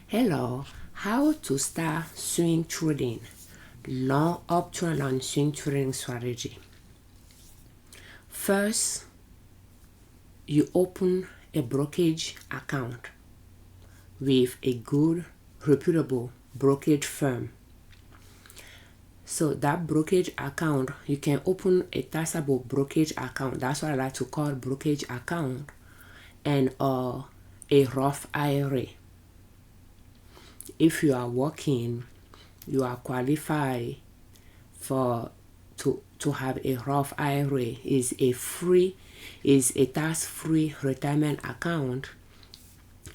Hello, how to start swing trading, long option and swing trading strategy. First, you open a brokerage account with a good, reputable brokerage firm. So that brokerage account, you can open a taxable brokerage account. That's what I like to call brokerage account, and a Roth IRA. If you are working, you are qualified to have a Roth IRA. Is a tax-free retirement account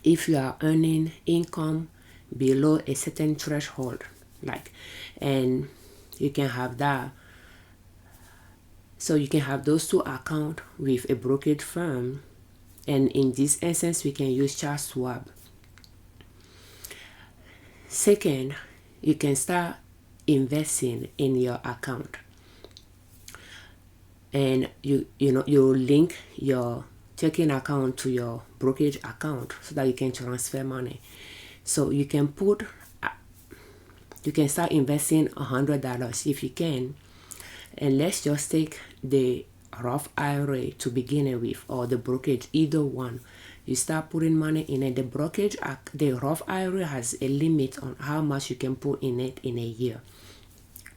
if you are earning income below a certain threshold, and you can have that. So you can have those two accounts with a brokerage firm, and in this instance we can use Schwab. Second, you can start investing in your account, and you link your checking account to your brokerage account so that you can transfer money. So you can start investing $100 if you can, and let's just take the Roth IRA to begin with, or the brokerage, either one. You start putting money in it. The Roth IRA has a limit on how much you can put in it in a year.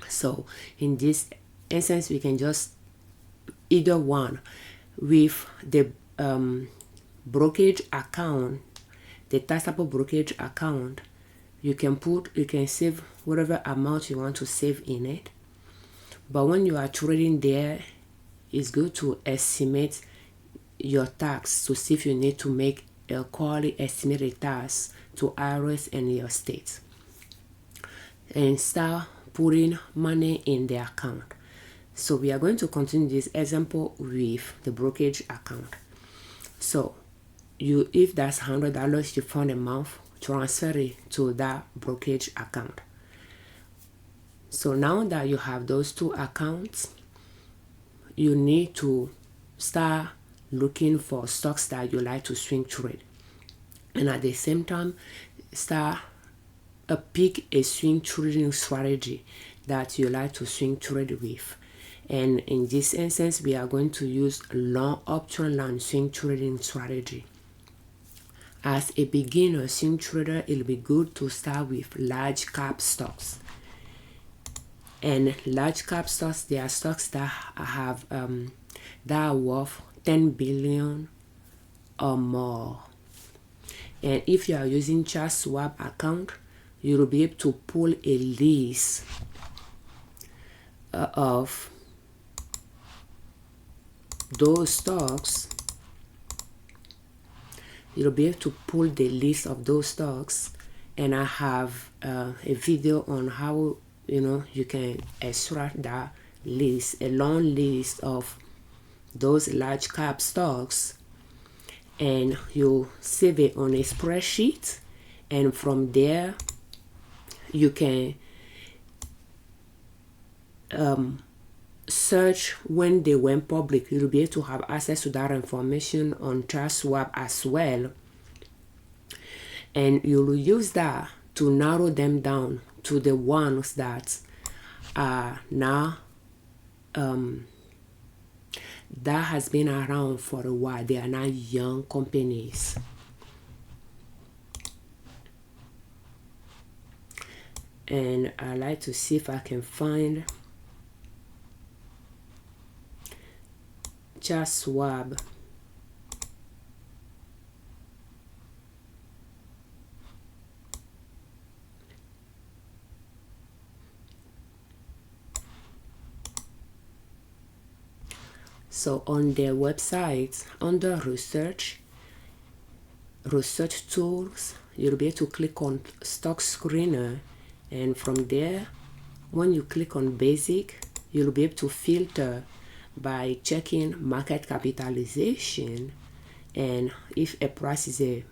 So in this instance, we can just either one. With the brokerage account, the taxable brokerage account, you can save whatever amount you want to save in it. But when you are trading there, it's good to estimate your tax to see if you need to make a quarterly estimated tax to IRS in your state, and start putting money in the account. So we are going to continue this example with the brokerage account. So if that's $100 you found a month, transfer it to that brokerage account. So now that you have those two accounts, you need to start looking for stocks that you like to swing trade, and at the same time pick a swing trading strategy that you like to swing trade with. And in this instance, we are going to use long option and swing trading strategy. As a beginner swing trader, it'll be good to start with large cap stocks. And large cap stocks, they are stocks that have that are worth 10 billion or more. And if you are using Schwab account, you will be able to pull a list of those stocks. You'll be able to pull the list of those stocks, and I have a video on how you can extract that list, a long list of those large cap stocks, and you save it on a spreadsheet, and from there you can search when they went public. You'll be able to have access to that information on Schwab as well, and you'll use that to narrow them down to the ones that are now that has been around for a while. They are now young companies. And I like to see if I can find Schwab. So on their website, under research tools, you'll be able to click on stock screener, and from there, when you click on basic, you'll be able to filter by checking market capitalization, and if a price is a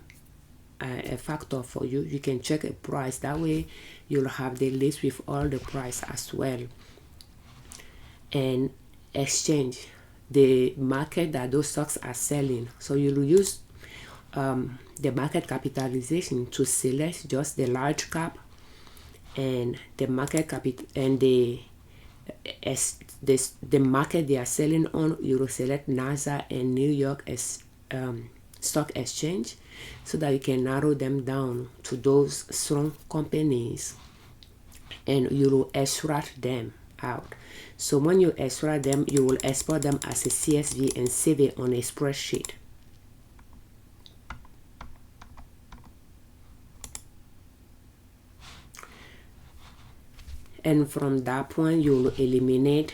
factor for you, you can check a price. That way you'll have the list with all the price as well. And exchange, the market that those stocks are selling. So you'll use the market capitalization to select just the large cap, and the market capital and the market they are selling on. You will select NASDAQ and New York as stock exchange, so that you can narrow them down to those strong companies, and you will extract them out. So when you extract them, you will export them as a CSV and save it on a spreadsheet. And from that point, you will eliminate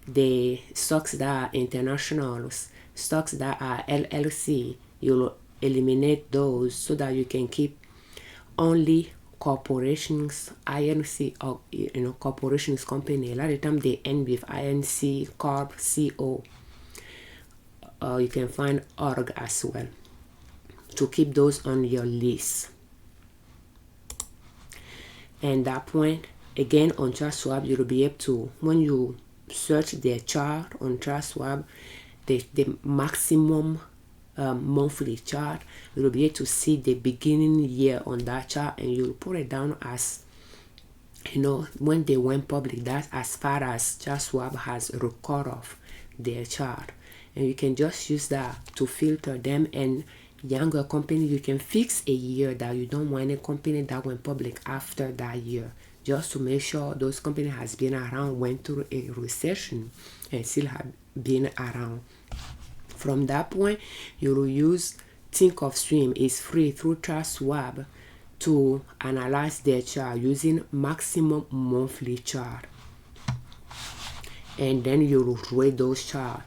the stocks that are internationals, stocks that are LLC. You will eliminate those so that you can keep only corporations, INC, or corporations company. A lot of time they end with INC, Corp, CO. You can find org as well to keep those on your list. And that point, again, on Schwab, you'll be able to, when you search their chart on Schwab, the maximum monthly chart, you'll be able to see the beginning year on that chart, and you'll put it down as, when they went public. That's as far as Schwab has a record of their chart. And you can just use that to filter them. And younger company, you can fix a year that you don't want a company that went public after that year, just to make sure those company has been around, went through a recession, and still have been around. From that point, you will use Thinkorswim. It's free through Schwab to analyze their chart using maximum monthly chart, and then you will rate those charts.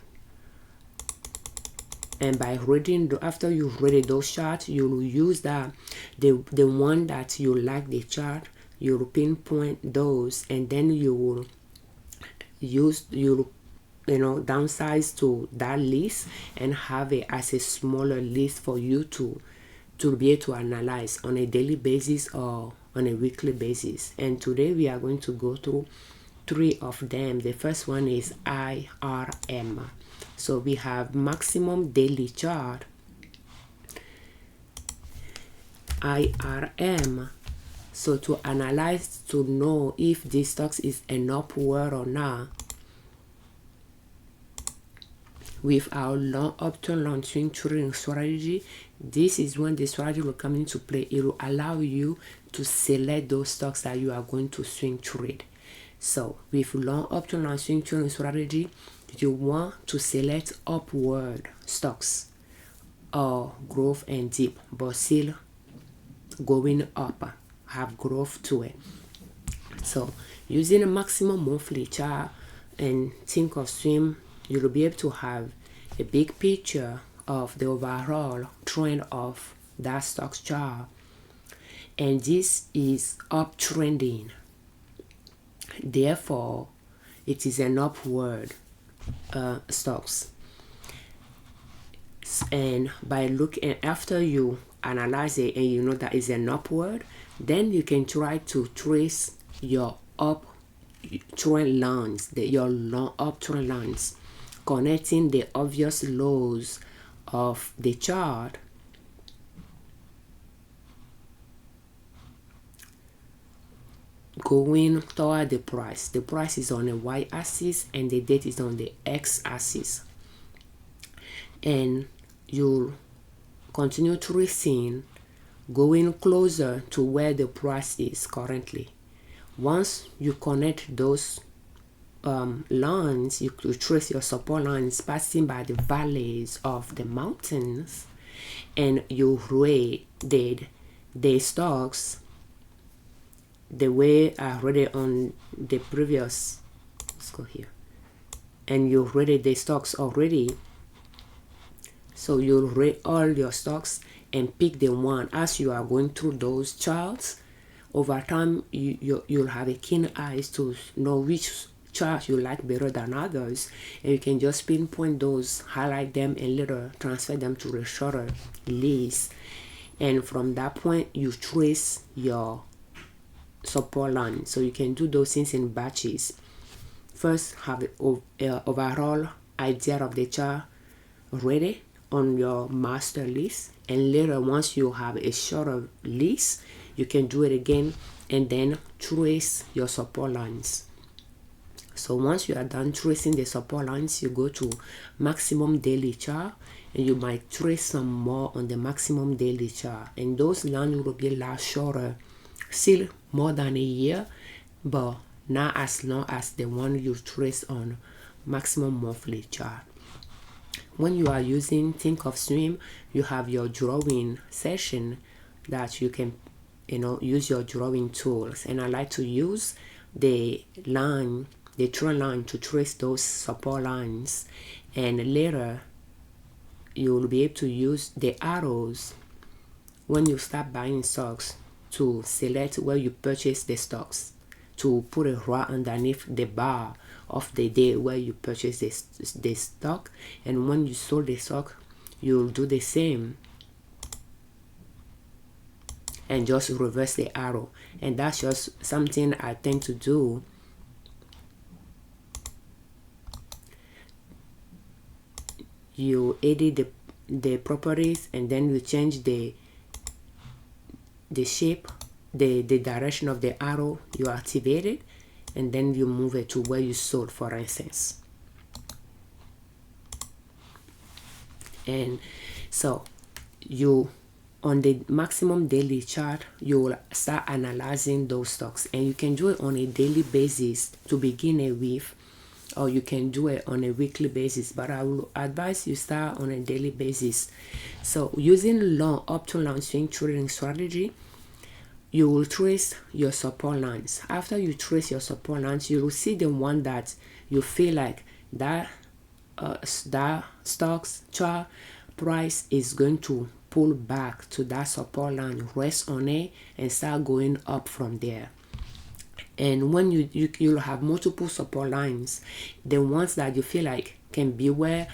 And by reading, after you've read those charts, you will use the one that you like the chart. You will pinpoint those, and then you will downsize to that list and have it as a smaller list for you to be able to analyze on a daily basis or on a weekly basis. And today we are going to go through 3 of them. The first one is IRM. So we have maximum daily chart, IRM. So to analyze, to know if this stock is an upward or not, with our long option long swing trading strategy, this is when the strategy will come into play. It will allow you to select those stocks that you are going to swing trade. So with long option long swing trading strategy, you want to select upward stocks or growth and dip, but still going up, have growth to it. So using a maximum monthly chart and Thinkorswim, you'll be able to have a big picture of the overall trend of that stock's chart. And this is uptrending. Therefore, it is an upward stocks. And by looking, after you analyze it and you know that is an upward, then you can try to trace your uptrend lines, your long uptrend lines, connecting the obvious lows of the chart going toward the price. The price is on the y-axis and the date is on the x-axis, and you'll continue tracing, going closer to where the price is currently. Once you connect those lines, you trace your support lines passing by the valleys of the mountains, and you rated the stocks the way I read it on the previous, let's go here, and you rated the stocks already. So you'll rate all your stocks and pick the one. As you are going through those charts, over time you'll have a keen eyes to know which chart you like better than others, and you can just pinpoint those, highlight them, and later transfer them to a shorter list. And from that point, you trace your support line. So you can do those things in batches. First, have the overall idea of the chart ready on your master list, and later once you have a shorter list, you can do it again and then trace your support lines. So once you are done tracing the support lines, you go to maximum daily chart, and you might trace some more on the maximum daily chart, and those lines will be a lot shorter, still more than a year, but not as long as the one you trace on maximum monthly chart. When you are using Thinkorswim, you have your drawing session that you can use your drawing tools, and I like to use the trend line to trace those support lines, and later you will be able to use the arrows when you start buying stocks to select where you purchase the stocks, to put it right underneath the bar of the day where you purchase the stock, and when you sold the stock, you'll do the same and just reverse the arrow. And that's just something I tend to do. You edit the properties, and then you change the shape, the direction of the arrow, you activate it, and then you move it to where you sold, for instance. And so you, on the maximum daily chart, you will start analyzing those stocks, and you can do it on a daily basis to begin it with, or you can do it on a weekly basis, but I will advise you start on a daily basis. So using up to long swing trading strategy, you will trace your support lines. After you trace your support lines, you will see the one that you feel like that stock's chart price is going to pull back to that support line, rest on it, and start going up from there. And when you'll have multiple support lines, the ones that you feel like can be where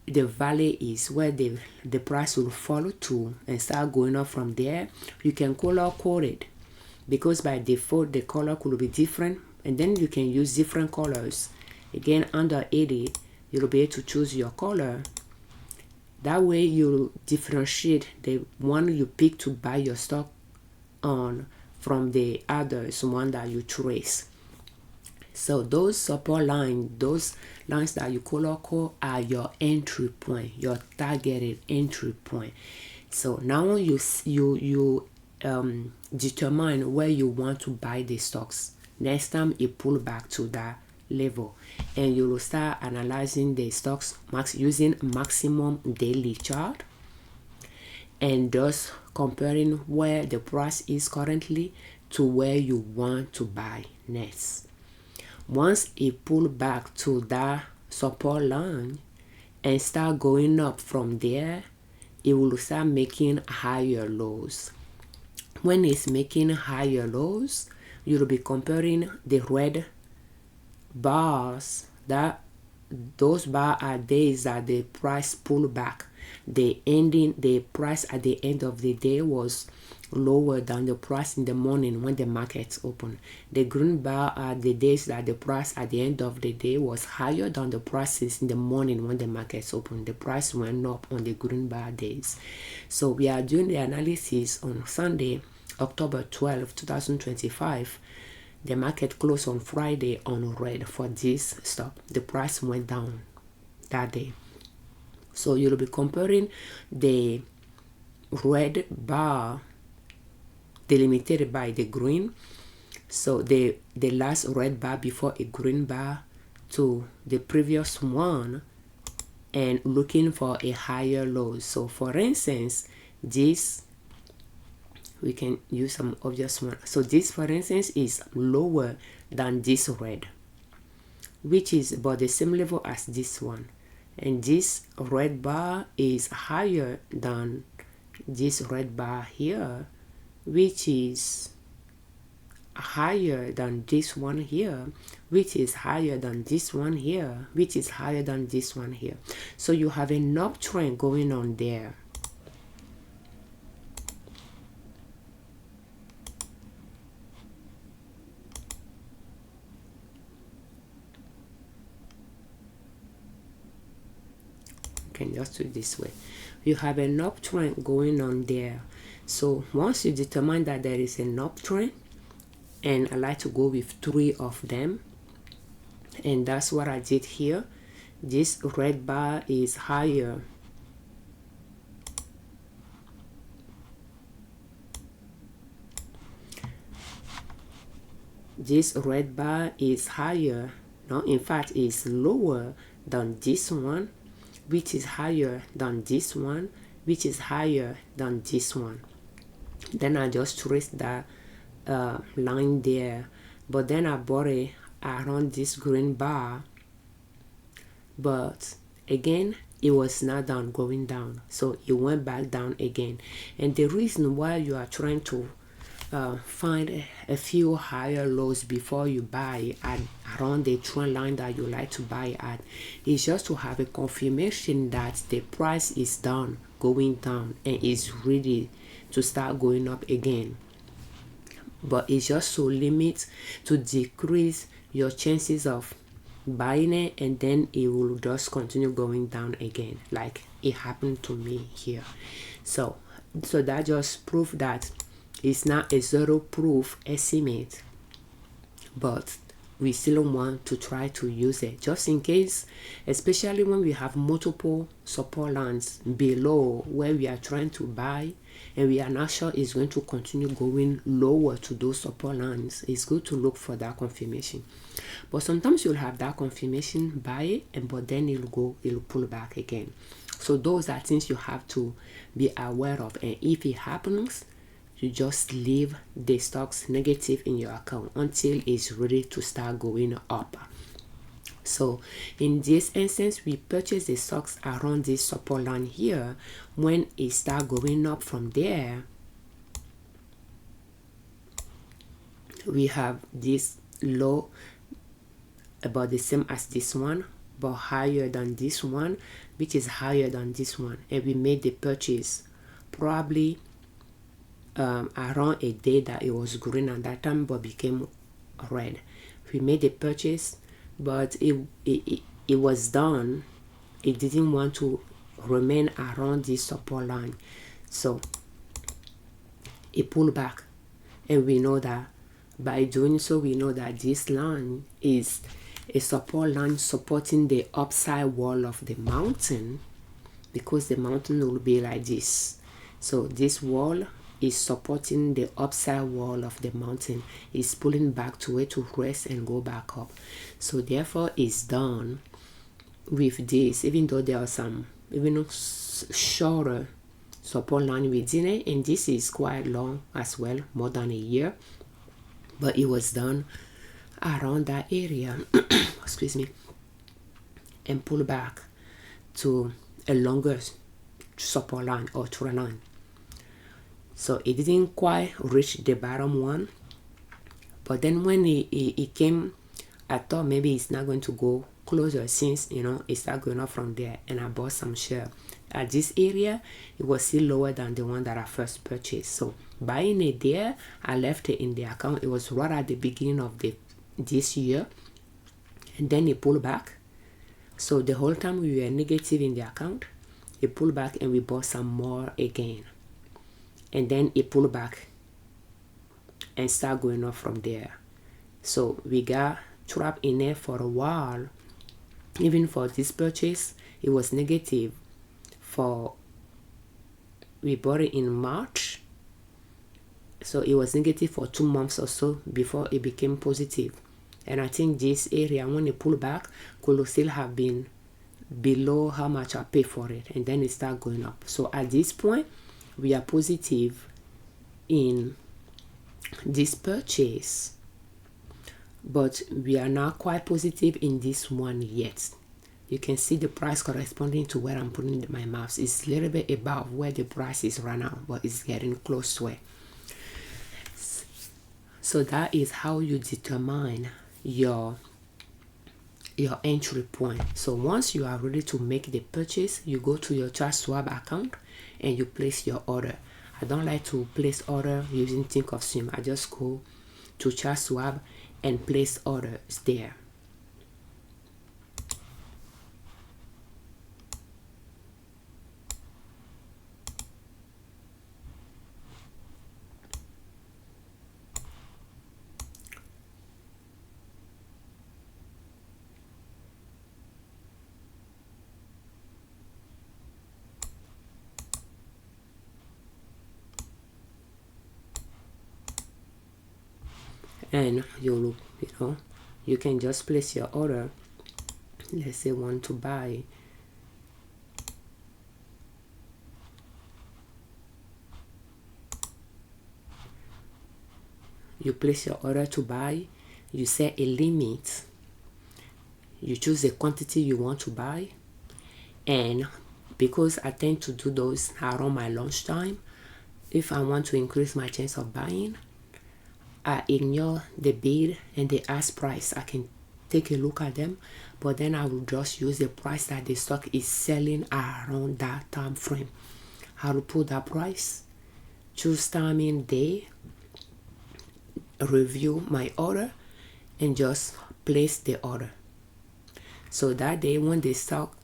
the valley is, where the price will follow to and start going up from there, you can color code it, because by default the color could be different, and then you can use different colors. Again, under edit, you'll be able to choose your color. That way you'll differentiate the one you pick to buy your stock on from the others, one that you trace. So those support lines, those lines that you color code, are your entry point, your targeted entry point. So now you determine where you want to buy the stocks. Next time it pull back to that level, and you will start analyzing the stocks using maximum daily chart, and thus comparing where the price is currently to where you want to buy next. Once it pull back to that support line and start going up from there, it will start making higher lows. When it's making higher lows, you'll be comparing the red bars. Those bars are days that the price pull back. The price at the end of the day was lower than the price in the morning when the markets open. The green bar are the days that the price at the end of the day was higher than the prices in the morning when the markets open. The price went up on the green bar days. So we are doing the analysis on Sunday, October 12, 2025. The market closed on Friday on red for this stock. The price went down that day. So you'll be comparing the red bar delimited by the green, so the last red bar before a green bar, to the previous one, and looking for a higher low. So for instance, this, we can use some obvious one. So this, for instance, is lower than this red, which is about the same level as this one, and this red bar is higher than this red bar here, which is higher than this one here, which is higher than this one here, which is higher than this one here. So you have an uptrend going on there. can just do it this way. You have an uptrend going on there. So once you determine that there is an uptrend, and I like to go with 3 of them, and that's what I did here. This red bar is higher. This red bar is higher. No, in fact, it's lower than this one, which is higher than this one, which is higher than this one. Then I just traced that line there, but then I bought it around this green bar, but again it was not done going down, so it went back down again. And the reason why you are trying to find a few higher lows before you buy at around the trend line that you like to buy at is just to have a confirmation that the price is done going down and is ready to start going up again. But it's just so limit to decrease your chances of buying it, and then it will just continue going down again, like it happened to me here. So that just proved that it's not a zero proof estimate, but we still want to try to use it just in case, especially when we have multiple support lines below where we are trying to buy and we are not sure it's going to continue going lower to those support lines. It's good to look for that confirmation. But sometimes you'll have that confirmation, buy it, and but then it'll pull back again. So those are things you have to be aware of, and if it happens, you just leave the stocks negative in your account until it's ready to start going up. So in this instance, we purchase the stocks around this support line here. When it start going up from there, we have this low about the same as this one, but higher than this one, which is higher than this one, and we made the purchase probably around a day that it was green at that time but became red. We made the purchase, but it was done. It didn't want to remain around this support line, so it pulled back. And we know that by doing so, we know that this line is a support line supporting the upside wall of the mountain, because the mountain will be like this. So this wall is supporting the upside wall of the mountain. It's pulling back to where to rest and go back up. So therefore it's done with this, even though there are some even shorter support line within it, and this is quite long as well, more than a year, but it was done around that area excuse me, and pull back to a longer support line or trend line. So it didn't quite reach the bottom one, but then when it came, I thought maybe it's not going to go closer, since it started going up from there, and I bought some share at this area. It was still lower than the one that I first purchased, so buying it there, I left it in the account. It was right at the beginning of this year, and then it pulled back. So the whole time we were negative in the account, it pulled back and we bought some more again, and then it pulled back and start going up from there. So we got trapped in it for a while. Even for this purchase, it was negative. We bought it in March, so it was negative for 2 months or so before it became positive. And I think this area, when it pulled back, could still have been below how much I paid for it, and then it started going up. So at this point, we are positive in this purchase, but we are not quite positive in this one yet. You can see the price corresponding to where I'm putting my mouse. It's a little bit above where the price is right now, but it's getting close to it. So that is how you determine your entry point. So once you are ready to make the purchase, you go to your Schwab account and you place your order. I don't like to place order using Thinkorswim. I just go to Schwab and place orders there. and you can just place your order. Let's say want to buy you place your order to buy, you set a limit, you choose the quantity you want to buy, and because I tend to do those around my lunchtime, if I want to increase my chance of buying, I ignore the bid and the ask price. I can take a look at them, but then I will just use the price that the stock is selling around that time frame. I will put that price, choose timing day, review my order, and just place the order. So that day when the stock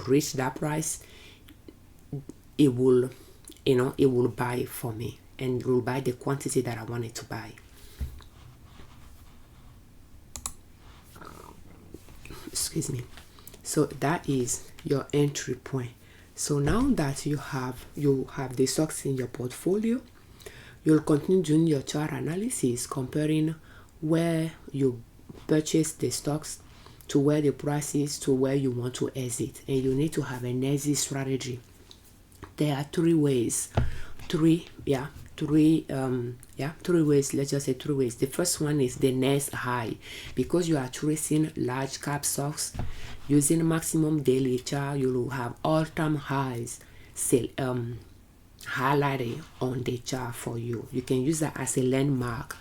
reach that price, it will buy for me, and it will buy the quantity that I wanted to buy. Excuse me. So that is your entry point. So now that you have the stocks in your portfolio, you'll continue doing your chart analysis, comparing where you purchased the stocks to where the price is to where you want to exit. And you need to have an exit strategy. There are three ways. Three ways. Let's just say 3 ways. The first one is the next high. Because you are tracing large cap stocks using maximum daily chart, you will have all-time highs highlighted on the chart for you. You can use that as a landmark,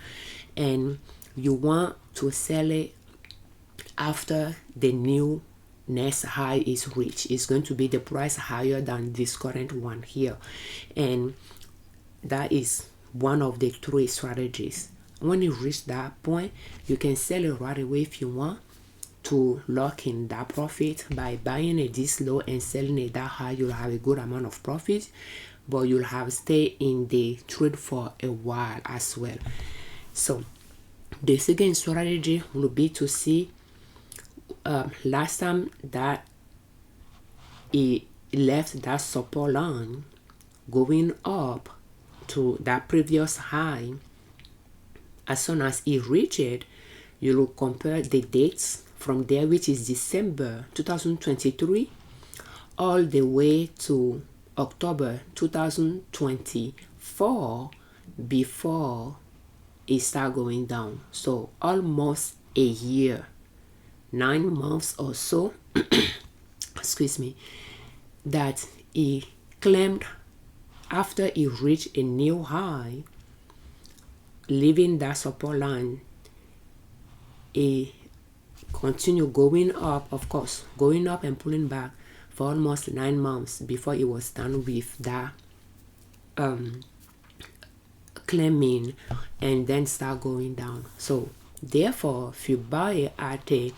and you want to sell it after the new next high is reached. It's going to be the price higher than this current one here, and that is one of the 3 strategies. When you reach that point, you can sell it right away if you want to lock in that profit by buying it this low and selling it that high. You'll have a good amount of profit, but you'll have stay in the trade for a while as well. So the second strategy will be to see last time that it left that support line going up to that previous high. As soon as it reaches it, you will compare the dates from there, which is December 2023 all the way to October 2024 before it start going down. So almost a year, 9 months or so excuse me, that it claimed after it reached a new high, leaving that support line, it continued going up, of course, going up and pulling back for almost 9 months before it was done with that claiming, and then start going down. So therefore, if you buy at a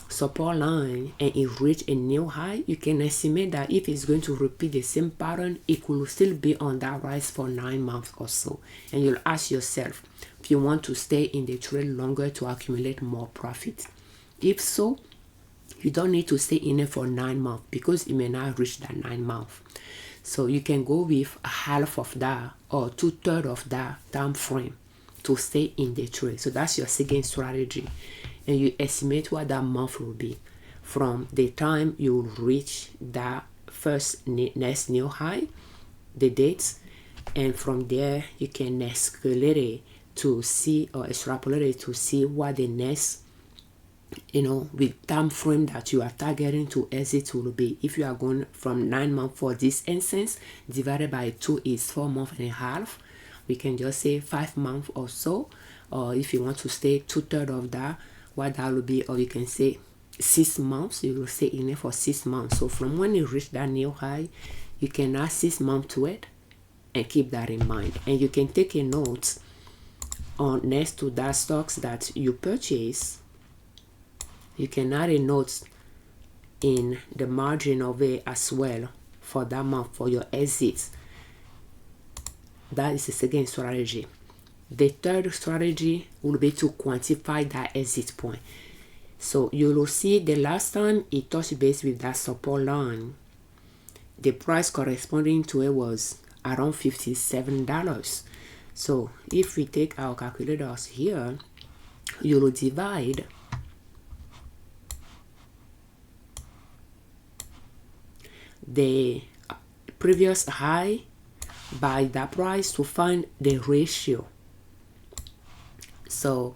support line and it reach a new high, you can estimate that if it's going to repeat the same pattern, it could still be on that rise for 9 months or so. And you'll ask yourself if you want to stay in the trade longer to accumulate more profit. If so, you don't need to stay in it for 9 months because it may not reach that 9 months. So you can go with half of that or 2/3 of that time frame to stay in the trade. So that's your second strategy. And you estimate what that month will be from the time you reach that first next new high, the dates, and from there you can escalate it to see or extrapolate it to see what the next with time frame that you are targeting to exit will be. If you are going from 9 months for this instance, divided by 2 is 4.5 months. We can just say 5 months or so, or if you want to stay 2/3 of that, what that will be, or you can say 6 months. You will stay in it for 6 months. So from when you reach that new high, you can add 6 months to it and keep that in mind. And you can take a note on next to that stocks that you purchase. You can add a note in the margin of it as well for that month for your exits. That is the second strategy. The third strategy will be to quantify that exit point. So you will see the last time it touched base with that support line, the price corresponding to it was around $57. So if we take our calculators here, you will divide the previous high by that price to find the ratio. So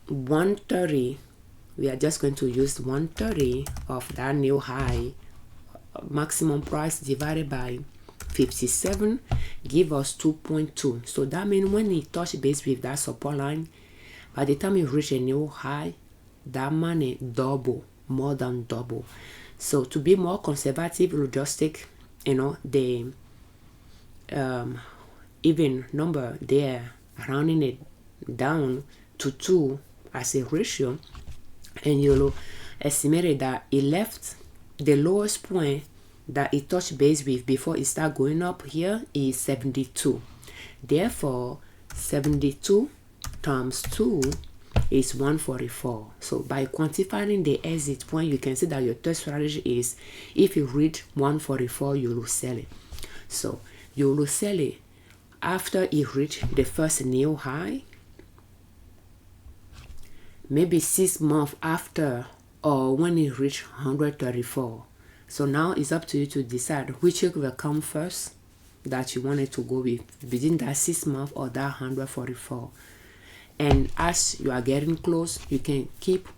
130, we are just going to use 130 of that new high maximum price divided by 57 give us 2.2. So that means when it touch base with that support line, by the time you reach a new high, that money double, more than double. So to be more conservative, we'll just take, the even number there, rounding it down to 2 as a ratio, and you'll estimate that it left the lowest point that it touched base with before it start going up here is 72. Therefore 72 times 2 is 144. So by quantifying the exit point, you can see that your third strategy is, if you reach 144, you will sell it. So you will sell it after it reached the first new high, maybe 6 months after, or when it reached 134. So now it's up to you to decide which will come first that you wanted to go with, within that 6 months or that 144. And as you are getting close, you can keep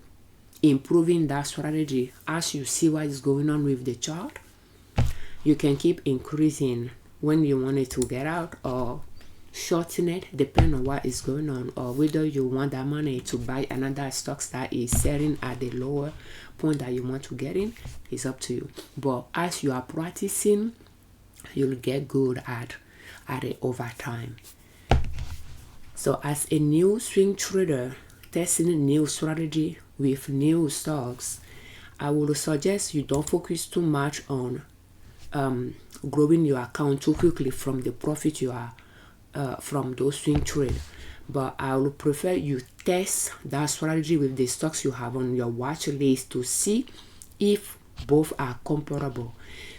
improving that strategy as you see what is going on with the chart. You can keep increasing when you want it to get out, or shorten it depending on what is going on, or whether you want that money to buy another stocks that is selling at the lower point that you want to get in. Is up to you. But as you are practicing, you'll get good at it over time. So as a new swing trader testing a new strategy with new stocks, I would suggest you don't focus too much on growing your account too quickly from the profit you are from those swing trades. But I would prefer you test that strategy with the stocks you have on your watch list to see if both are comparable.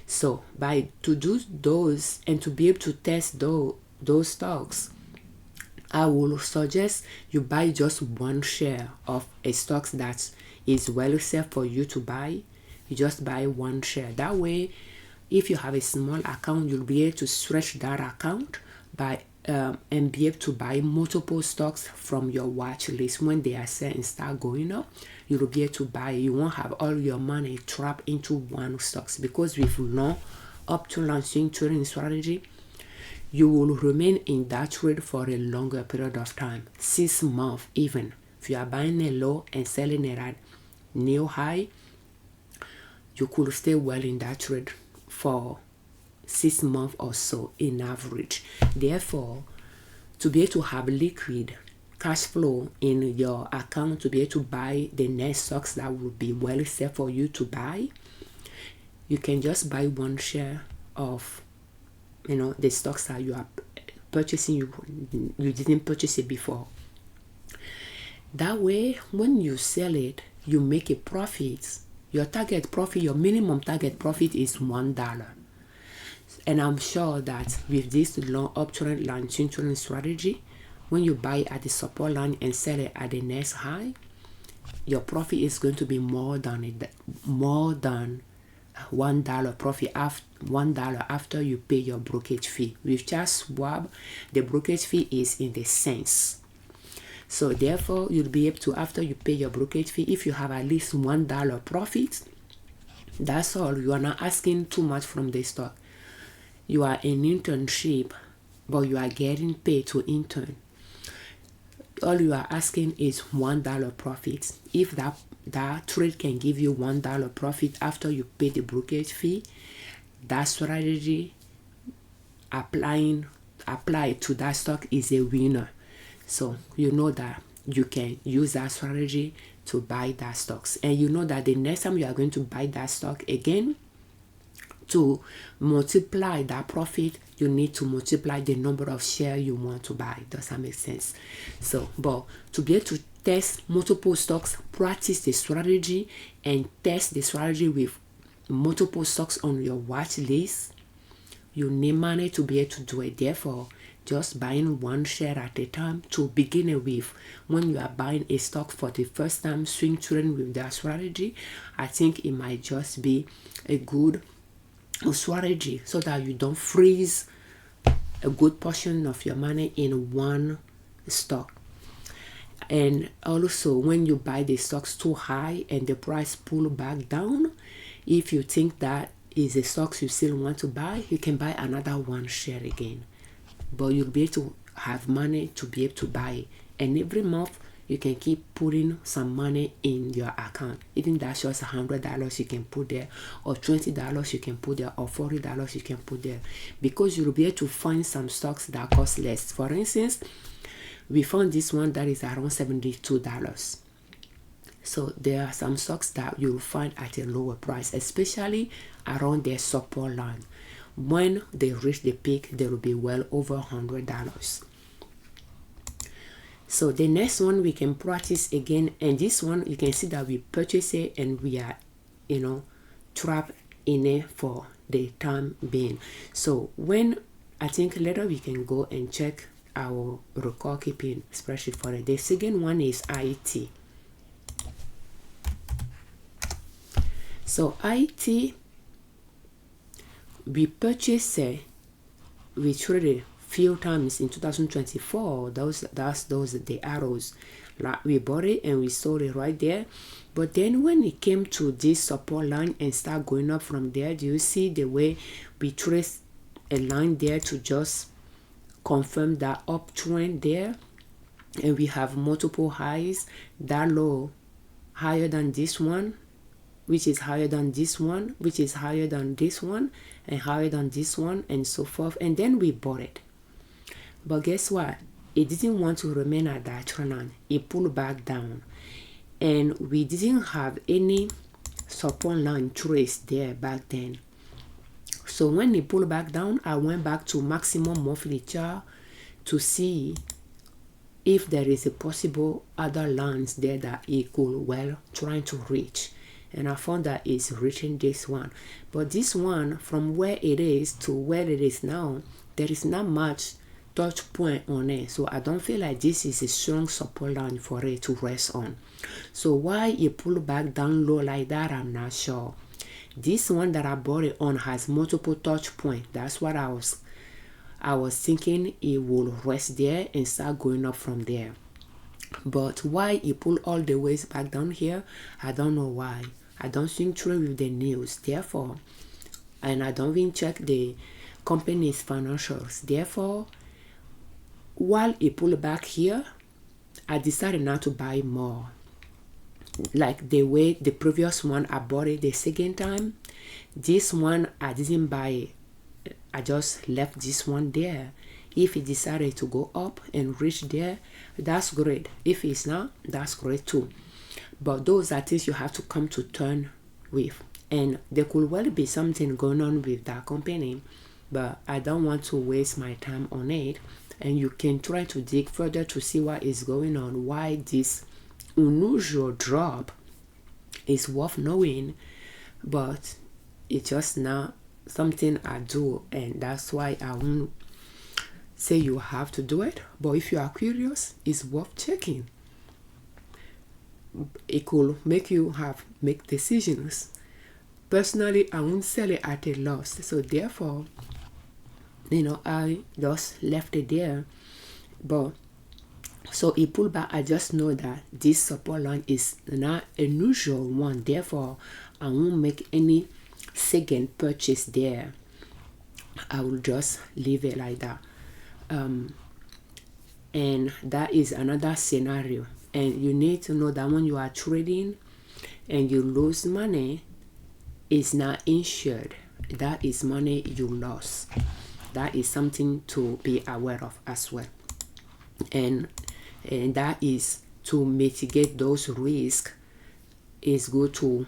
So to do those and to be able to test those stocks, I will suggest you buy just one share of a stock that is well set for you to buy. You just buy one share. That way, if you have a small account, you'll be able to stretch that account by and be able to buy multiple stocks from your watch list. When they are set and start going up, you'll be able to buy. You won't have all your money trapped into one stocks, because with no up to launching trading strategy, you will remain in that trade for a longer period of time, 6 months even. If you are buying a low and selling it at new high, you could stay well in that trade for 6 months or so in average. Therefore, to be able to have liquid cash flow in your account, to be able to buy the next stocks that will be well set for you to buy, you can just buy one share of the stocks that you are purchasing. You didn't purchase it before. That way, when you sell it, you make a profit. Your target profit, your minimum target profit is $1. And I'm sure that with this long uptrend line trading strategy, when you buy at the support line and sell it at the next high, your profit is going to be more than $1 profit, $1 after you pay your brokerage fee. With just Schwab, the brokerage fee is in the cents. So therefore, you'll be able to, after you pay your brokerage fee, if you have at least $1 profit, that's all. You are not asking too much from the stock. You are in internship, but you are getting paid to intern. All you are asking is $1 profit. If that trade can give you $1 profit after you pay the brokerage fee, that strategy applied to that stock is a winner. So you know that you can use that strategy to buy that stocks, and you know that the next time you are going to buy that stock again, to multiply that profit, you need to multiply the number of shares you want to buy. Does that make sense? So, but to be able to test multiple stocks, practice the strategy and test the strategy with multiple stocks on your watch list, you need money to be able to do it. Therefore, just buying one share at a time to begin with. When you are buying a stock for the first time, swing trading with that strategy, I think it might just be a good strategy so that you don't freeze a good portion of your money in one stock. And also, when you buy the stocks too high and the price pull back down, if you think that is the stocks you still want to buy, you can buy another one share again. But you'll be able to have money to be able to buy it. And every month, you can keep putting some money in your account. Even that's just $100 you can put there, or $20 you can put there, or $40 you can put there. Because you'll be able to find some stocks that cost less. For instance, we found this one that is around $72. So there are some stocks that you'll find at a lower price, especially around their support line. When they reach the peak, they will be well over $100. So the next one we can practice again, and this one you can see that we purchase it and we are, trapped in it for the time being. So when I think later we can go and check our record keeping spreadsheet for it. The second one is IT. So IT, we purchased it, we traded few times in 2024. Those the arrows. We bought it and we sold it right there. But then when it came to this support line and start going up from there, do you see the way we traced a line there to just confirm that uptrend there? And we have multiple highs, that low higher than this one, which is higher than this one, which is higher than this one, and higher than this one, and so forth. And then we bought it. But guess what? It didn't want to remain at that trend line. It pulled back down. And we didn't have any support line traced there back then. So when it pulled back down, I went back to maximum monthly chart to see if there is a possible other lines there that it could trying to reach. And I found that it's reaching this one. But this one, from where it is to where it is now, there is not much touch point on it. So I don't feel like this is a strong support line for it to rest on. So why it pulled back down low like that, I'm not sure. This one that I bought it on has multiple touch points. That's what I was thinking it will rest there and start going up from there. But why it pulled all the way back down here, I don't know why. I don't think through with the news, therefore, and I don't even check the company's financials. Therefore, while it pulled back here, I decided not to buy more. Like the way the previous one I bought it the second time, this one I didn't buy it. I just left this one there. If it decided to go up and reach there, that's great. If it's not, that's great too. But those are things you have to come to terms with. And there could well be something going on with that company, but I don't want to waste my time on it. And you can try to dig further to see what is going on, why this unusual drop is worth knowing, but it's just not something I do, and that's why I won't say you have to do it. But if you are curious, it's worth checking. It could make you make decisions. Personally, I won't sell it at a loss, so therefore, I just left it there. But so it pulled back. I just know that this support line is not a usual one, therefore I won't make any second purchase there. I will just leave it like that. And that is another scenario. And you need to know that when you are trading and you lose money, it's not insured. That is money you lost. That is something to be aware of as well. And that is to mitigate those risks. It's good to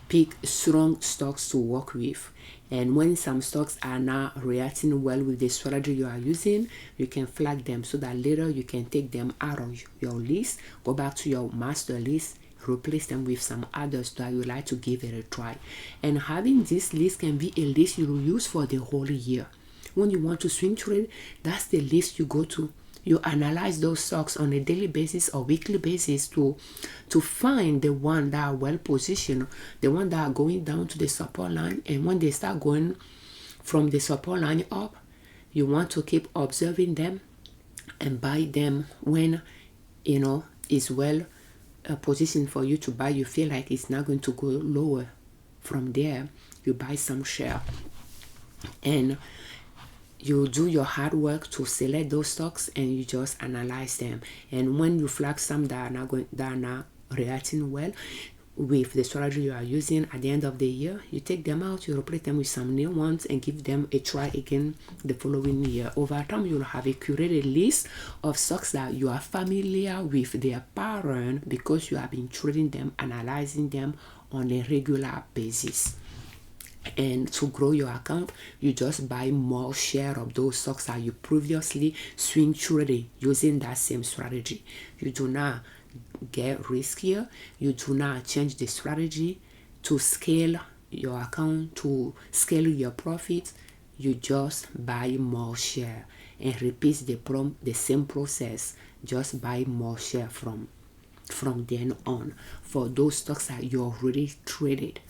pick strong stocks to work with. And when some stocks are not reacting well with the strategy you are using, you can flag them so that later you can take them out of your list, go back to your master list, replace them with some others that you like to give it a try. And having this list can be a list you will use for the whole year. when you want to swing trade, that's the list you go to. You analyze those stocks on a daily basis or weekly basis to find the one that are well positioned, the one that are going down to the support line. And when they start going from the support line up, you want to keep observing them and buy them when it's well positioned for you to buy. You feel like it's not going to go lower. From there, you buy some share and you do your hard work to select those stocks, and you just analyze them. And when you flag some that are not reacting well with the strategy you are using, at the end of the year, you take them out, you replace them with some new ones, and give them a try again the following year. Over time, you'll have a curated list of stocks that you are familiar with their pattern because you have been trading them, analyzing them on a regular basis. And to grow your account, you just buy more share of those stocks that you previously swing traded using that same strategy. You do not get riskier. You do not change the strategy to scale your account, to scale your profits. You just buy more share and repeat the same process. Just buy more share from then on for those stocks that you already traded.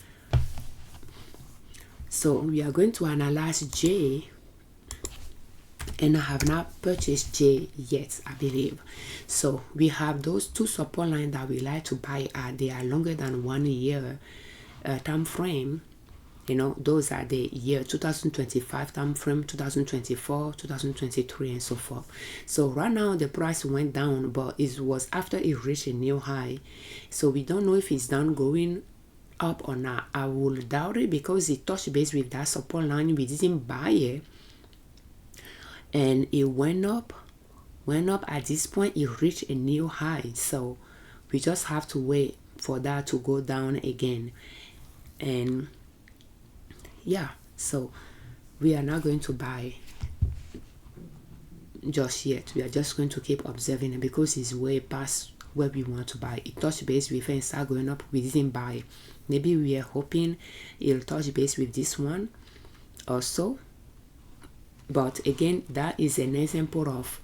So we are going to analyze J, and I have not purchased J yet, I believe. So we have those two support lines that we like to buy at. They are longer than 1 year time frame. Those are the year 2025 time frame, 2024, 2023, and so forth. So right now the price went down, but it was after it reached a new high. So we don't know if it's done going up or not. I will doubt it because it touched base with that support line. We didn't buy it, and it went up. At this point, it reached a new high. So we just have to wait for that to go down again. And yeah, so we are not going to buy just yet. We are just going to keep observing it because it's way past where we want to buy. It touched base with it and start going up. We didn't buy it. Maybe we are hoping it'll touch base with this one also. But again, that is an example of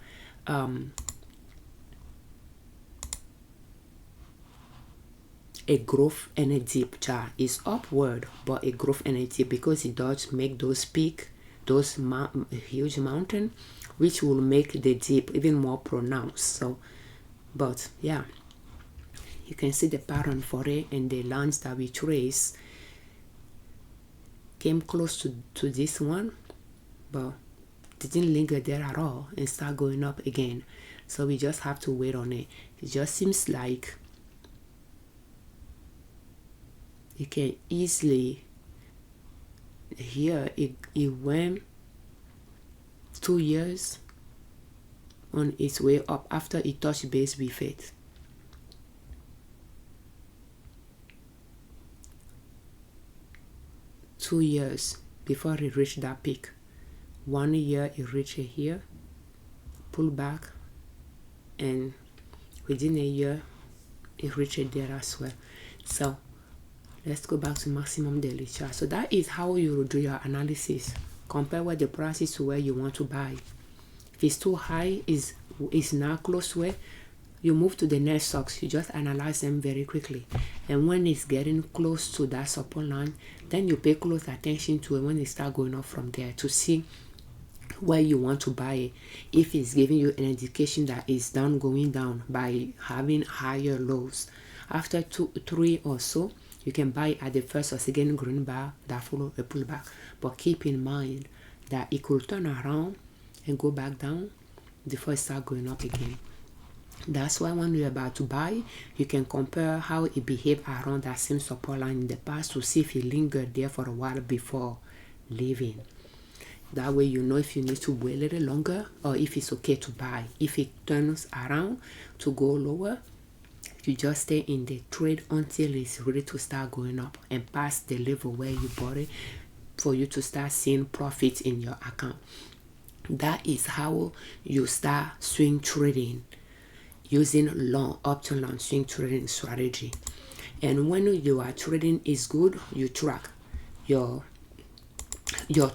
a growth and a dip chart. Is upward, but a growth and a dip because it does make those peak, those huge mountain, which will make the dip even more pronounced. So, but yeah, you can see the pattern for it, and the lines that we trace came close to this one, but didn't linger there at all and start going up again. So we just have to wait on it. It just seems like you can easily here it went 2 years on its way up after it touched base with it. Two years before it reached that peak. 1 year it reached here, pull back, and within a year it reached there as well. So let's go back to maximum daily chart. So that is how you will do your analysis. Compare where the price is to where you want to buy. If it's too high, is not close to it, you move to the next stocks. You just analyze them very quickly. And when it's getting close to that support line, then you pay close attention to it when it start going up from there to see where you want to buy it. If it's giving you an indication that it's going down by having higher lows. After 2, 3 or so, you can buy at the first or second green bar that follow a pullback. But keep in mind that it could turn around and go back down before it start going up again. That's why when you're about to buy, you can compare how it behaved around that same support line in the past to see if it lingered there for a while before leaving. That way you know if you need to wait a little longer or if it's okay to buy. If it turns around to go lower, you just stay in the trade until it's ready to start going up and past the level where you bought it for you to start seeing profits in your account. That is how you start swing trading using long option long swing trading strategy. And when you are trading is good, you track your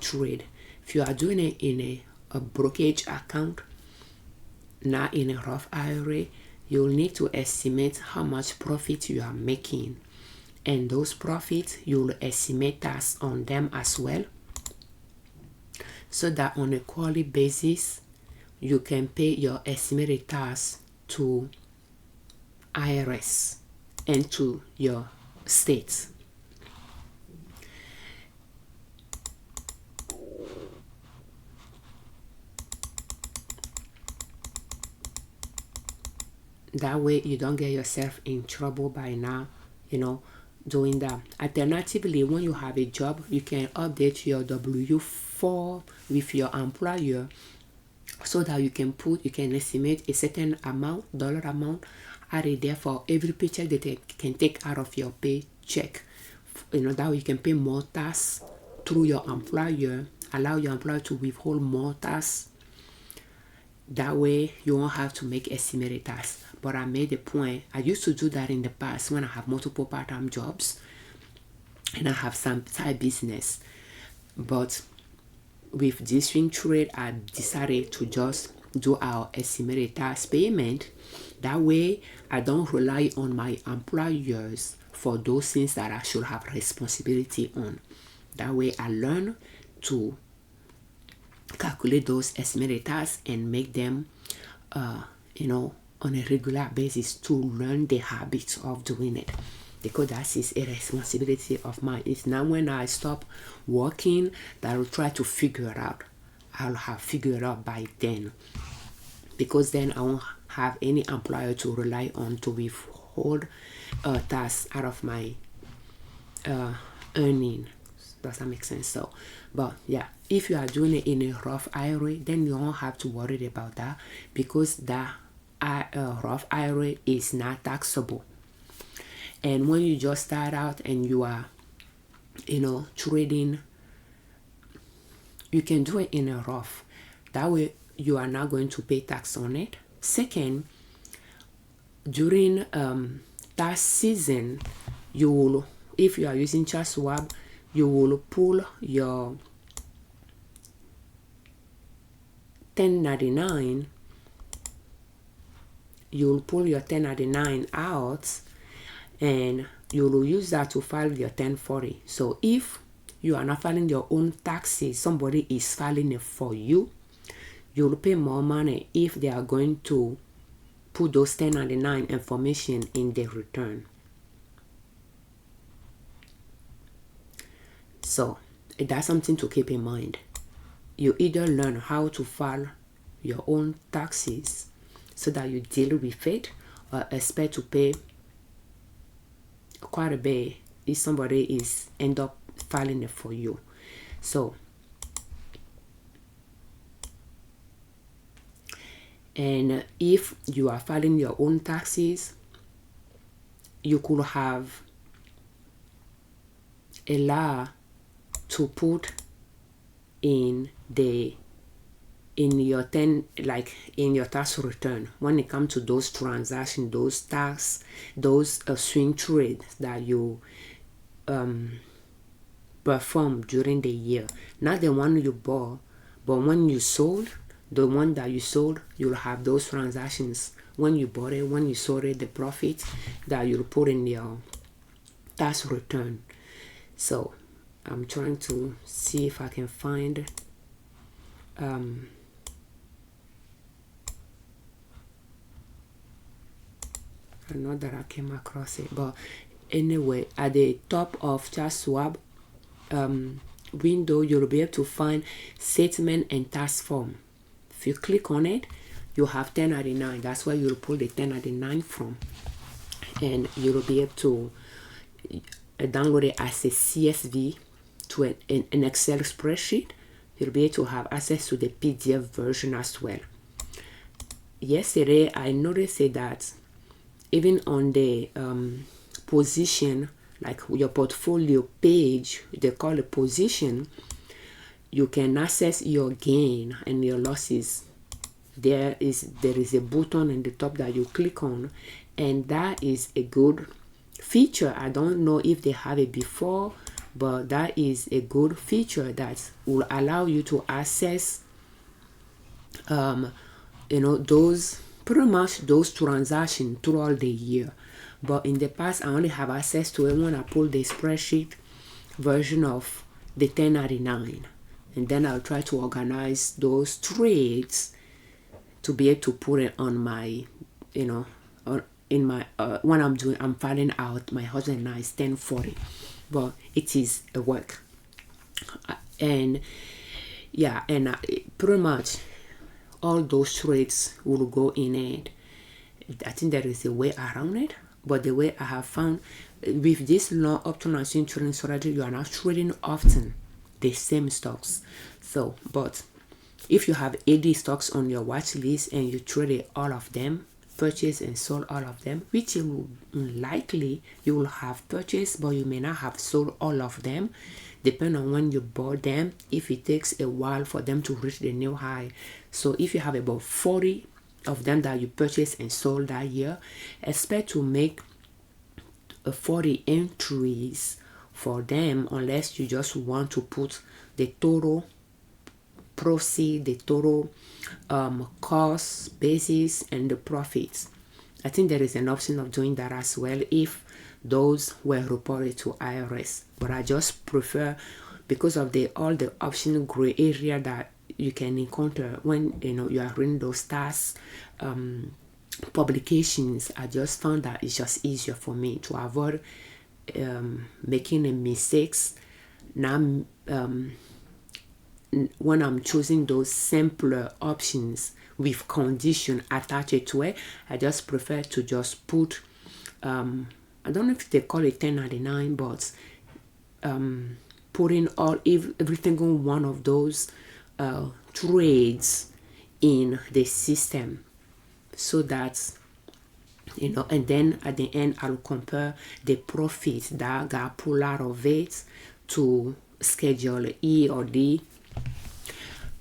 trade. If you are doing it in a brokerage account, not in a Roth IRA, you'll need to estimate how much profit you are making. And those profits, you'll estimate tax on them as well, so that on a quarterly basis, you can pay your estimated tax to IRS and to your state. That way you don't get yourself in trouble by now, doing that. Alternatively, when you have a job, you can update your W-4 with your employer, so that you can estimate a certain dollar amount added there for every paycheck that they can take out of your paycheck. That way you can pay more tax through your employer, allow your employer to withhold more tax. That way you won't have to make estimated tax. But I made a point. I used to do that in the past when I have multiple part-time jobs and I have some side business. But with this swing trade, I decided to just do our estimated tax payment. That way I don't rely on my employers for those things that I should have responsibility on. That way I learn to calculate those estimated tax and make them on a regular basis, to learn the habits of doing it, because that is a responsibility of mine. It's now when I stop working that I'll try to figure it out. I'll have figured it out by then, because then I won't have any employer to rely on to withhold tax out of my earning. Does that make sense? So, but yeah, if you are doing it in a Roth IRA, then you don't have to worry about that, because that Roth IRA is not taxable. And when you just start out and you are trading, you can do it in a Roth. That way you are not going to pay tax on it. Second, during tax season, you will, if you are using Schwab, you will pull your 1099. You'll pull your 1099 out, and you will use that to file your 1040. So if you are not filing your own taxes, somebody is filing it for you, you'll pay more money if they are going to put those 1099 information in the return. So that's something to keep in mind. You either learn how to file your own taxes so that you deal with it, or expect to pay quite a bit if somebody is end up filing it for you. So, and if you are filing your own taxes, you could have a law to put in your tax return when it comes to those transactions, those swing trades that you perform during the year. Not the one you bought, but when you sold, the one that you sold, you'll have those transactions. When you bought it, when you sold it, the profit that you'll put in your tax return. So I'm trying to see if I can find I know that I came across it, but anyway, at the top of Schwab window, you'll be able to find statement and tax form. If you click on it, you have 1099. That's where you'll pull the 1099 from, and you'll be able to download it as a CSV to an Excel spreadsheet. You'll be able to have access to the PDF version as well. Yesterday, I noticed that even on the position, like your portfolio page, they call it position, you can access your gain and your losses. There is a button in the top that you click on, and that is a good feature. I don't know if they have it before, but that is a good feature that will allow you to access those pretty much those transactions throughout the year. But in the past, I only have access to it when I pull the spreadsheet version of the 1099, and then I'll try to organize those trades to be able to put it on my in my when I'm filing out my husband and I's 1040. But it is a work, and yeah, and pretty much all those trades will go in it. I think there is a way around it, but the way I have found with this long option trading strategy, you are not trading often the same stocks. So, but if you have 80 stocks on your watch list and you trade all of them, purchase and sold all of them, which you will likely you will have purchased, but you may not have sold all of them, depending on when you bought them, if it takes a while for them to reach the new high. So if you have about 40 of them that you purchased and sold that year, expect to make 40 entries for them, unless you just want to put the total proceed, the total cost basis, and the profits. I think there is an option of doing that as well if those were reported to IRS, but I just prefer, because of all the option gray area that you can encounter when you are reading those tax publications. I just found that it's just easier for me to avoid making a mistakes. Now when I'm choosing those simpler options with condition attached to it, I just prefer to just put I don't know if they call it 1099, but putting every single one of those trades in the system, so that and then at the end I'll compare the profit that got pulled out of it to schedule E or D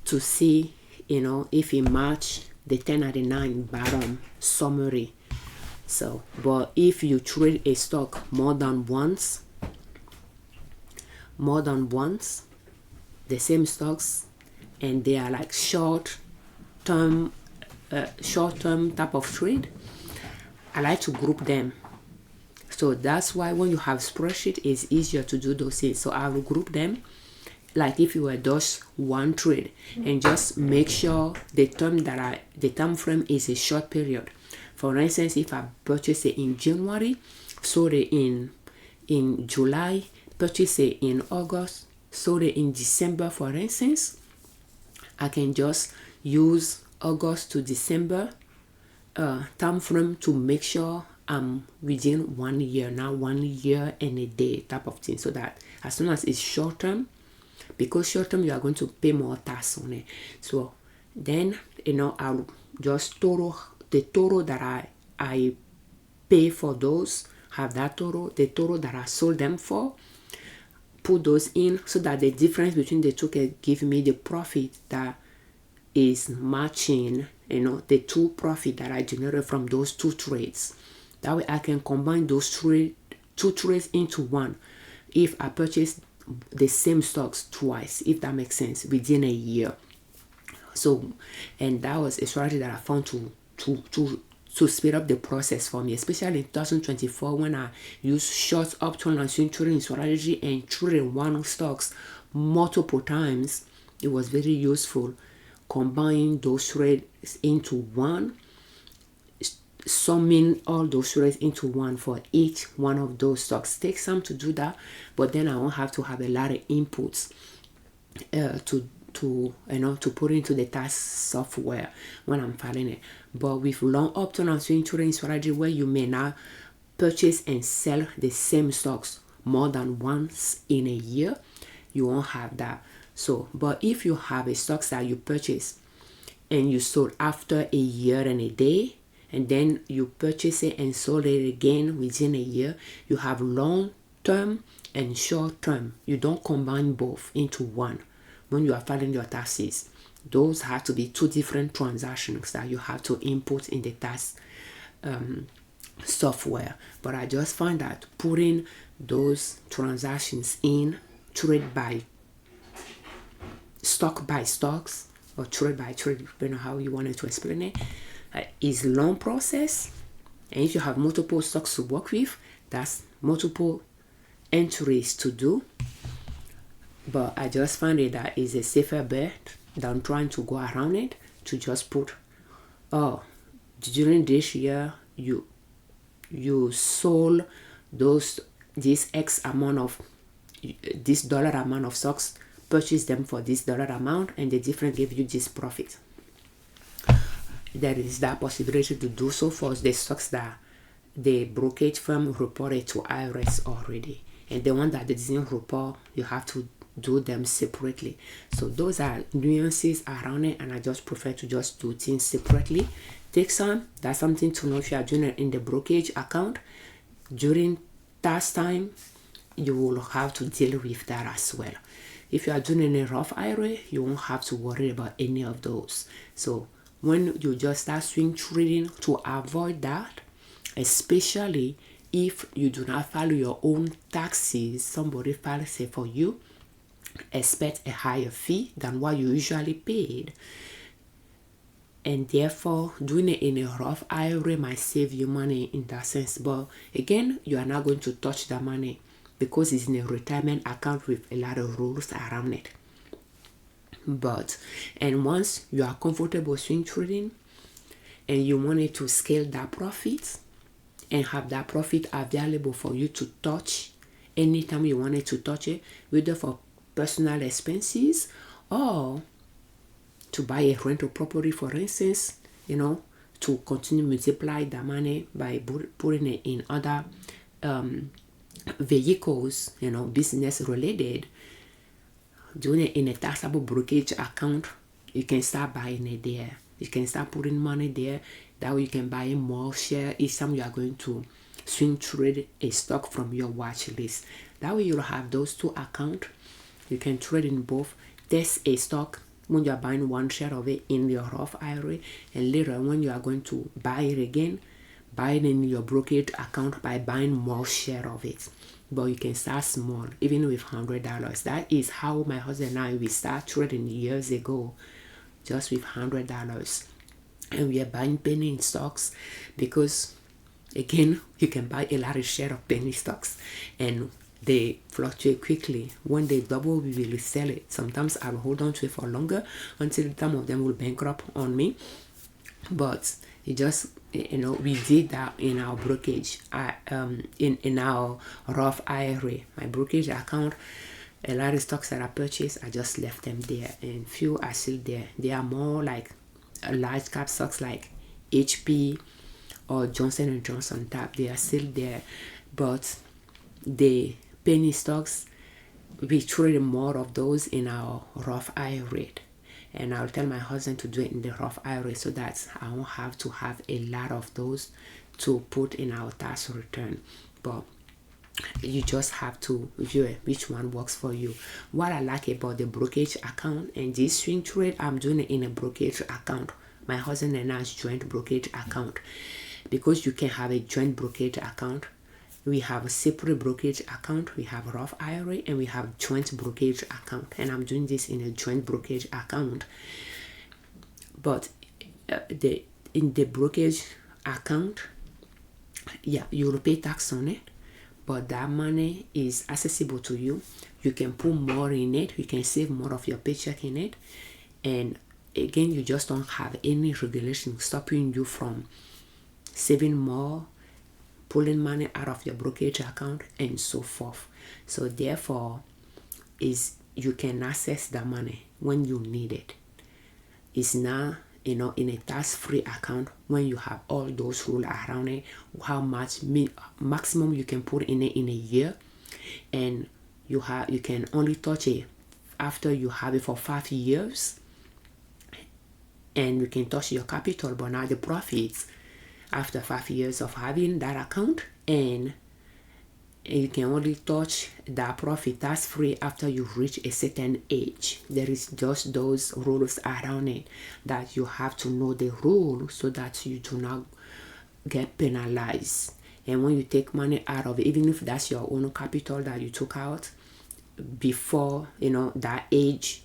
to see if it match the 1099 bottom summary. So, but if you trade a stock more than once, the same stocks, and they are like short-term type of trade, I like to group them. So that's why when you have spreadsheet, it's easier to do those things. So I will group them, like if you were just one trade, and just make sure the time frame is a short period. For instance, if I purchase it in January, sold it in July, purchase it in August, sold it in December, for instance, I can just use August to December time frame to make sure I'm within 1 year, now 1 year and a day type of thing, so that as soon as it's short term, because short term you are going to pay more tax on it. So then I'll just the total that I pay for those, have that total, the total that I sold them for, put those in, so that the difference between the two can give me the profit that is matching the two profit that I generate from those two trades. That way I can combine those two trades into one if I purchase the same stocks twice, if that makes sense, within a year. So, and that was a strategy that I found to speed up the process for me, especially in 2024 when I used short option and swing trading strategy and traded one stocks multiple times. It was very useful combining those trades into one, summing all those trades into one for each one of those stocks. It takes some to do that, but then I won't have to have a lot of inputs to put into the tax software when I'm filing it. But with long option and swing trading strategy, where you may not purchase and sell the same stocks more than once in a year, you won't have that. So, but if you have a stocks that you purchase and you sold after a year and a day, and then you purchase it and sold it again within a year, you have long term and short term. You don't combine both into one when you are filing your taxes. Those have to be two different transactions that you have to input in the tax software. But I just find that putting those transactions in trade by stock by stocks or trade by trade, depending on how you wanted to explain it, is long process. And if you have multiple stocks to work with, that's multiple entries to do. But I just find it that is a safer bet than trying to go around it, to just put, oh, during this year you sold this X amount of this dollar amount of stocks, purchase them for this dollar amount, and the difference give you this profit. There is that possibility to do so for the stocks that the brokerage firm reported to IRS already, and the one that they didn't report, you have to do them separately. So those are nuances around it, and I just prefer to just do things separately. Take some, that's something to know if you are doing it in the brokerage account. During tax time, you will have to deal with that as well. If you are doing a Roth IRA, you won't have to worry about any of those. So when you just start swing trading, to avoid that, especially if you do not follow your own taxes, somebody files it for you, expect a higher fee than what you usually paid, and therefore doing it in a Roth IRA might save you money in that sense. But again, you are not going to touch the money because it's in a retirement account with a lot of rules around it. And once you are comfortable swing trading and you wanted to scale that profit and have that profit available for you to touch anytime you wanted to touch it, whether for personal expenses or to buy a rental property, for instance, to continue multiply the money by putting it in other vehicles, business related. Doing it in a taxable brokerage account, you can start buying it there. You can start putting money there. That way you can buy more share each time you are going to swing trade a stock from your watch list. That way you'll have those two accounts. You can trade in both. Test a stock when you are buying one share of it in your Roth IRA, and later when you are going to buy it again, buy it in your brokerage account by buying more share of it. But you can start small, even with $100. That is how my husband and I, we start trading years ago, just with $100. And we are buying penny stocks because, again, you can buy a large share of penny stocks and they fluctuate quickly. When they double, we will sell it. Sometimes I will hold on to it for longer until some of them will bankrupt on me. But it just, we did that in our brokerage, in our Roth IRA, my brokerage account. A lot of stocks that I purchased, I just left them there, and few are still there. They are more like large cap stocks like HP or Johnson & Johnson type. They are still there, but the penny stocks, we trade more of those in our Roth IRA. And I'll tell my husband to do it in the Roth IRA so that I won't have to have a lot of those to put in our tax return. But you just have to view which one works for you. What I like about the brokerage account and this swing trade, I'm doing it in a brokerage account. My husband and I's joint brokerage account. Because you can have a joint brokerage account. We have a separate brokerage account, we have Roth IRA, and we have joint brokerage account. And I'm doing this in a joint brokerage account. But in the brokerage account, yeah, you will pay tax on it, but that money is accessible to you. You can put more in it. You can save more of your paycheck in it. And again, you just don't have any regulation stopping you from saving more, pulling money out of your brokerage account, and so forth. So therefore, you can access the money when you need it. It's not, in a tax-free account when you have all those rules around it, how much maximum you can put in it in a year, and you can only touch it after you have it for 5 years, and you can touch your capital but not the profits after 5 years of having that account, and you can only touch that profit tax free after you reach a certain age. There is just those rules around it that you have to know the rule so that you do not get penalized. And when you take money out of it, even if that's your own capital that you took out, before that age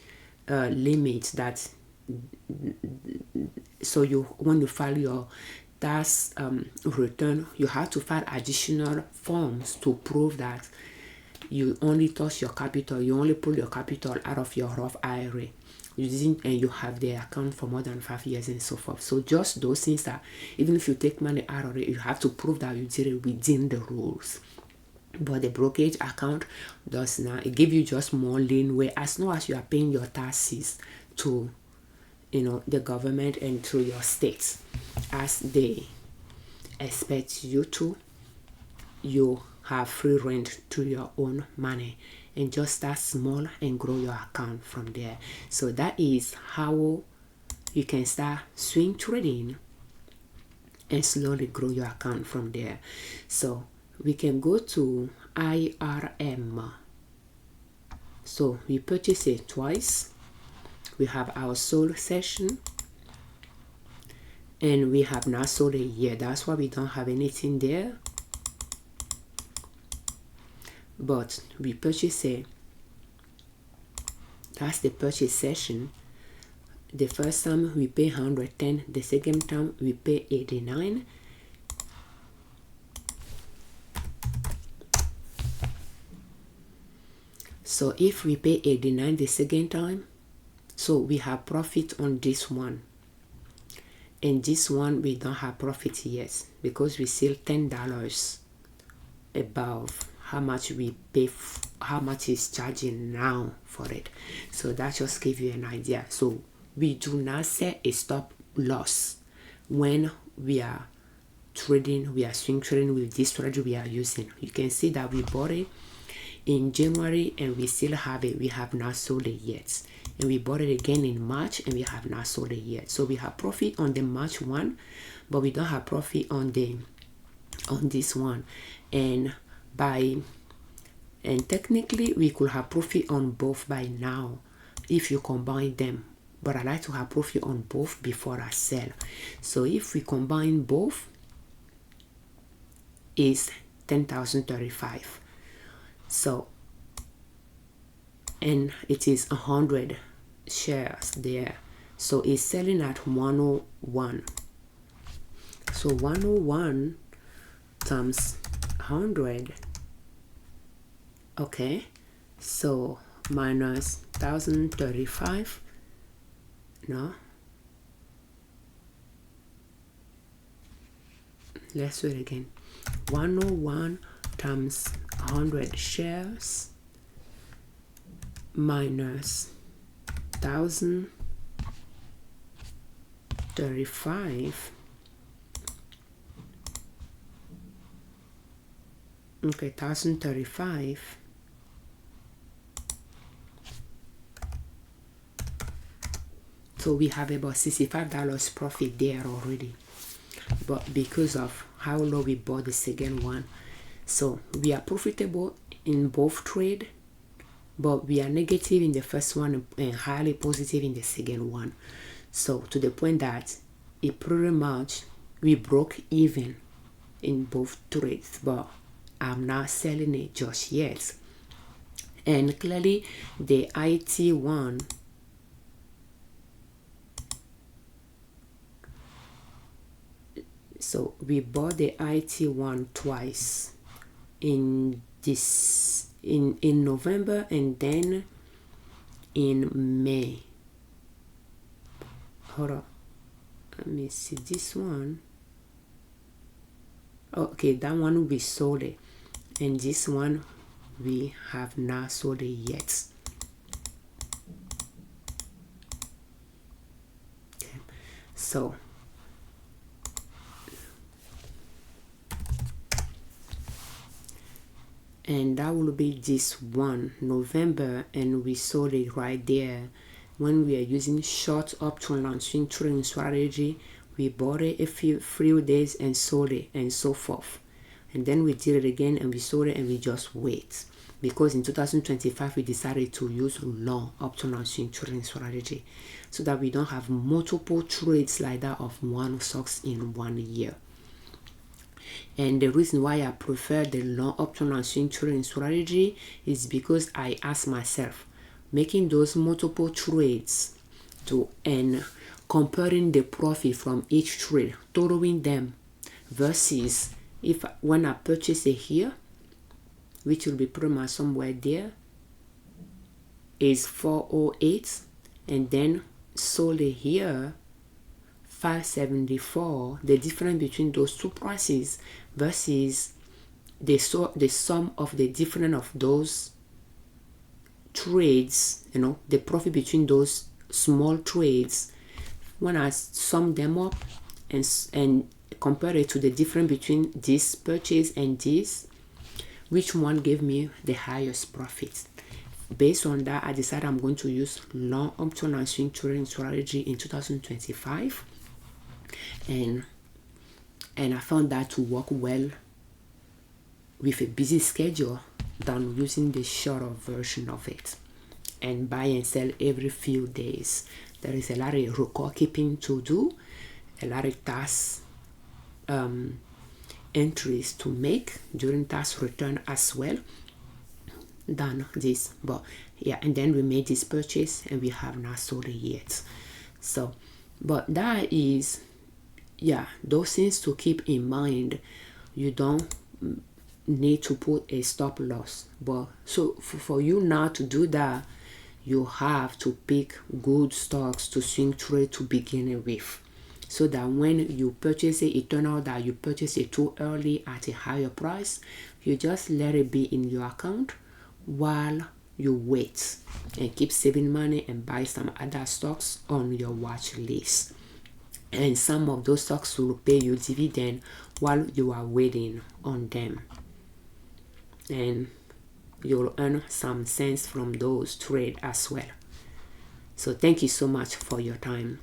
limit. That so when you file your tax return, you have to file additional forms to prove that you only touch your capital, you only pull your capital out of your Roth IRA. You didn't, and you have the account for more than 5 years and so forth. So just those things that even if you take money out of it, you have to prove that you did it within the rules. But the brokerage account does not. It gives you just more leeway as long as you are paying your taxes to the government and to your states as they expect you to. You have free rent to your own money, and just start small and grow your account from there. So that is how you can start swing trading and slowly grow your account from there. So we can go to IRM. So we purchase it twice. We have our sold session, and we have not sold a year. That's why we don't have anything there. But we purchase it. That's the purchase session. The first time we pay 110. The second time we pay 89. So if we pay 89 the second time, so we have profit on this one. And this one we don't have profit yet because we still $10 above how much we pay, how much is charging now for it. So that just gives you an idea. So we do not set a stop loss when we are trading, we are swing trading with this strategy we are using. You can see that we bought it in January and we still have it. We have not sold it yet. And we bought it again in March and we have not sold it yet. So we have profit on the March one, but we don't have profit on this one. And technically we could have profit on both by now if you combine them, but I like to have profit on both before I sell. So if we combine both, is 10,035. So, and it is 100 shares there. So it's selling at 101. So 101 times 100. Okay. So minus 1,035. No. Let's do it again. 101 times 100 shares minus 1,035. Okay, 1,035. So we have about $65 profit there already, but because of how low we bought the second one. So we are profitable in both trade, but we are negative in the first one and highly positive in the second one. So to the point that it pretty much we broke even in both trades, but I'm not selling it just yet. And clearly the IT one, so we bought the IT one twice in November and then in May. Hold on, let me see this one. Okay, that one we sold it, and this one we have not sold it yet. Okay, so and that will be this one, November, and we sold it right there. When we are using short option and swing trading strategy, we bought it a few days and sold it and so forth. And then we did it again and we sold it and we just wait. Because in 2025 we decided to use long option and swing trading strategy so that we don't have multiple trades like that of one stocks in 1 year. And the reason why I prefer the long option and swing trading strategy is because I ask myself, making those multiple trades and comparing the profit from each trade, totaling them, versus when I purchase it here, which will be pretty much somewhere there, is 408, and then sold it here 574. The difference between those two prices versus the sum of the difference of those trades, the profit between those small trades, when I sum them up and compare it to the difference between this purchase and this, which one gave me the highest profit? Based on that, I decided I'm going to use long option and swing trading strategy in 2025, and I found that to work well with a busy schedule than using the shorter version of it and buy and sell every few days. There is a lot of record keeping to do, a lot of tax entries to make during tax return as well than this. But yeah, and then we made this purchase and we have not sold it yet. So, but that is, yeah, those things to keep in mind. You don't need to put a stop loss, but so for you now to do that, you have to pick good stocks to swing trade to begin with, so that when you purchase it, it turns out that you purchased it too early at a higher price, you just let it be in your account while you wait and keep saving money and buy some other stocks on your watch list. And some of those stocks will pay you dividend while you are waiting on them, and you'll earn some cents from those trades as well. So thank you so much for your time.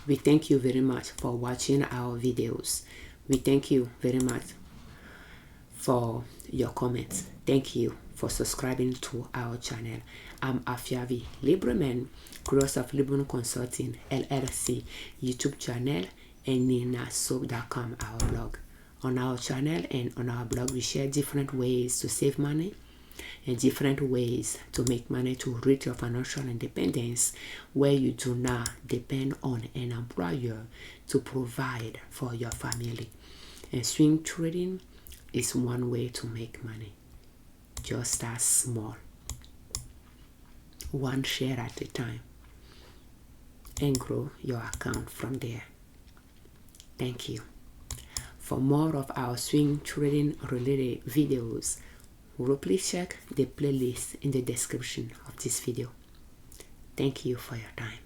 We thank you very much for watching our videos. We thank you very much for your comments. Thank you for subscribing to our channel. I'm Afiavi Liberman, creator of Liberman Consulting, LLC YouTube channel, and ninasoap.com, our blog. On our channel and on our blog, we share different ways to save money and different ways to make money to reach your financial independence, where you do not depend on an employer to provide for your family. And swing trading is one way to make money. Just start small, one share at a time, and grow your account from there. Thank you. For more of our swing trading related videos, please check the playlist in the description of this video. Thank you for your time.